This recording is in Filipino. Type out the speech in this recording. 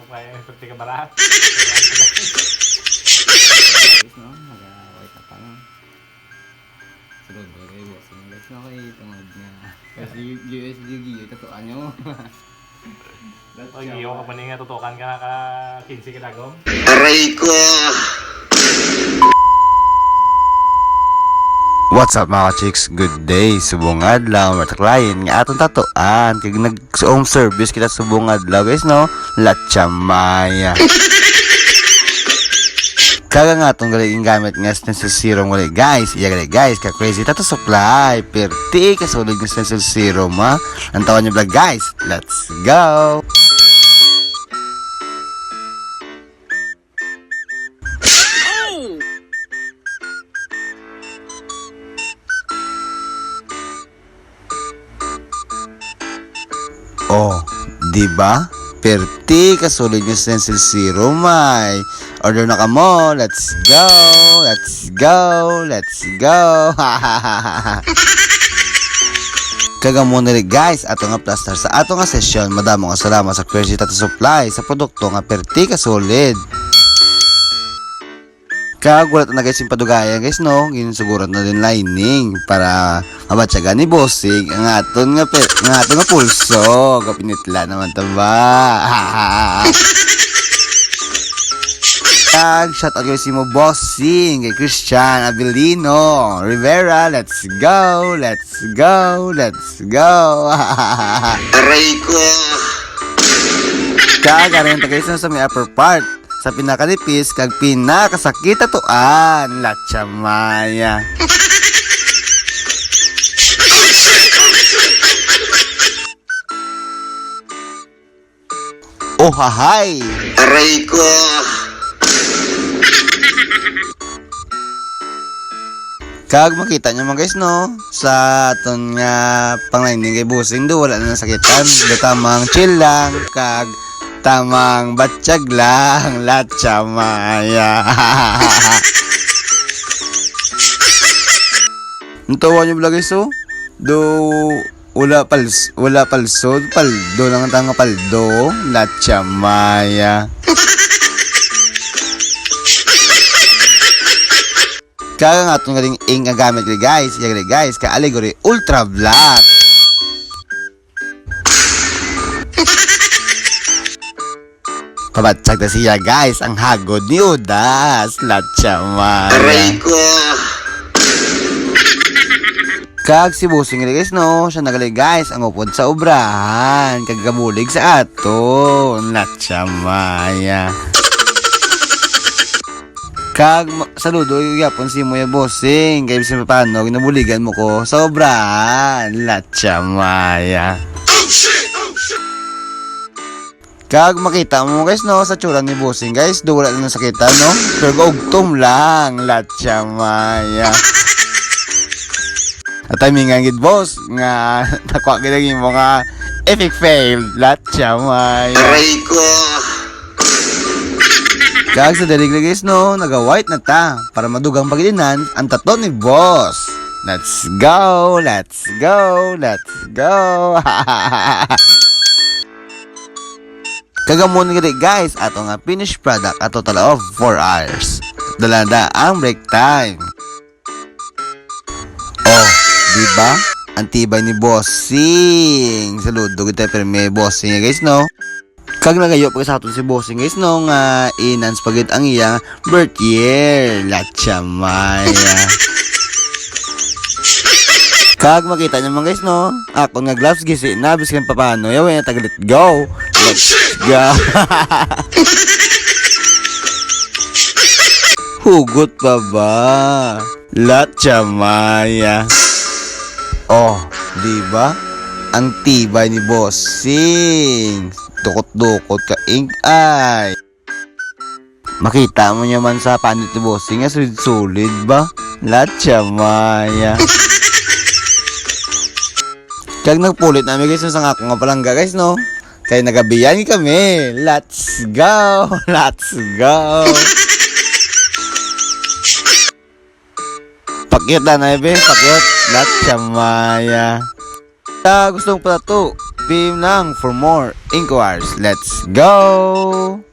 may seperti ka bala. Guys, no? Nag-away ka pa, no? Sunod ba kayo, boss? Guys, no? Kayo tungod nga. Kasi USG, tatuan nyo. Pag iyo ka pa nga, tutukan ka ka 15 kilagom. Aray ko! What's up mga chicks? Good day! Subong adlaw, mataklayin nga atong tatuan. Kag nag-home service kita subong adlaw guys, no? Latchamaya. Kaga nga itong galing gamit nga stencil serum wala guys. Iya gali guys, ka crazy tattoo supply. Perti kasulod ng stencil serum ha. Antawan niyo vlog guys. Let's go! Oh, di ba? Perti kasulod yung stencil serum ay. Order na ka mo. Let's go. Let's go. Let's go. Kagamo na rin guys, ato nga plaster sa ato nga session. Madamo nga salamat sa Crazy Tattoo Supply sa produkto nga perti kasulid. Kagulat na guys yung padugaya guys, no? Ginusuguran na din lining para mabatsagan ni bossing ang aton nga pulso. Kapinitla naman ta ba? Shout out guys mo bossing kay Christian Abilino Rivera. Let's go. Let's go. Let's go. Aray ko! Kagarin ta guys sa may upper part. Sa pinakanipis kag pinakasakit tatuan, Latchamaya. Oh hahay. Aray ko! Kag makita nyo mga guys, no? Sa aton nga panglining kay busing do wala na sakitan, do tamang chill lang kag tamang batsyag lang, Latchamaya. Ntawa nyo vlog guys, oh? Do wala palso, paldo lang ang tanga paldo, Latchamaya. Kaya nga itong galing ing nga gamit guys, yung guys, ka Allegory Ultra Black. Pabatsag na siya guys, ang hagod ni Udas, Latchamaya. Aray ko! Kag si Busing guys, no? Siya nagaling guys, ang upod sa obrahan, kag gabulig sa aton, Latchamaya. Kag saludo yapon si mo ya bossing, kay bisan paano ginabuligan mo ko sa obrahan, Latchamaya. Kag makita mo guys, no, sa tsura ni bossing guys, do wala lang sakitan, no? Pero ugtom lang, Latchamaya. At timingan gid boss nga takwa gid mo nga epic fail, Latchamaya. Aray ko! Kag sa dalig guys, no, naga-white na ta para madugang pagilinan ang tato ni boss. Let's go, let's go, let's go. Kagamon gid guys, ato nga finished product at total of 4 hours. Dalanda ang break time. Oh, di ba? Ang tibay ni bossing. Saludo kita pero may bossing guys, no. Kag nagayo pa sa aton si bossing guys, no, nga inans pagit ang iya birth year, Latchamaya. Kag makita nyo mga guys, no, ako nga gloves gisi na biskan pa paano yawin na tagalit go. Let's go. Hugot pa ba, Latchamaya? Oh, di ba? Ang tibay ni bossing. Dukot-dukot ka ink ay. Makita mo naman sa panit ni bossing nga sulit ba? Latchamaya. Kag nagpulit namin guys sa ako nga palangga guys, no? Kaya nagabiyan kami. Let's go. Let's go. Pakyot na na, pakyot. Latchamaya. Gusto mo pala to. PM lang for more inquiries. Let's go!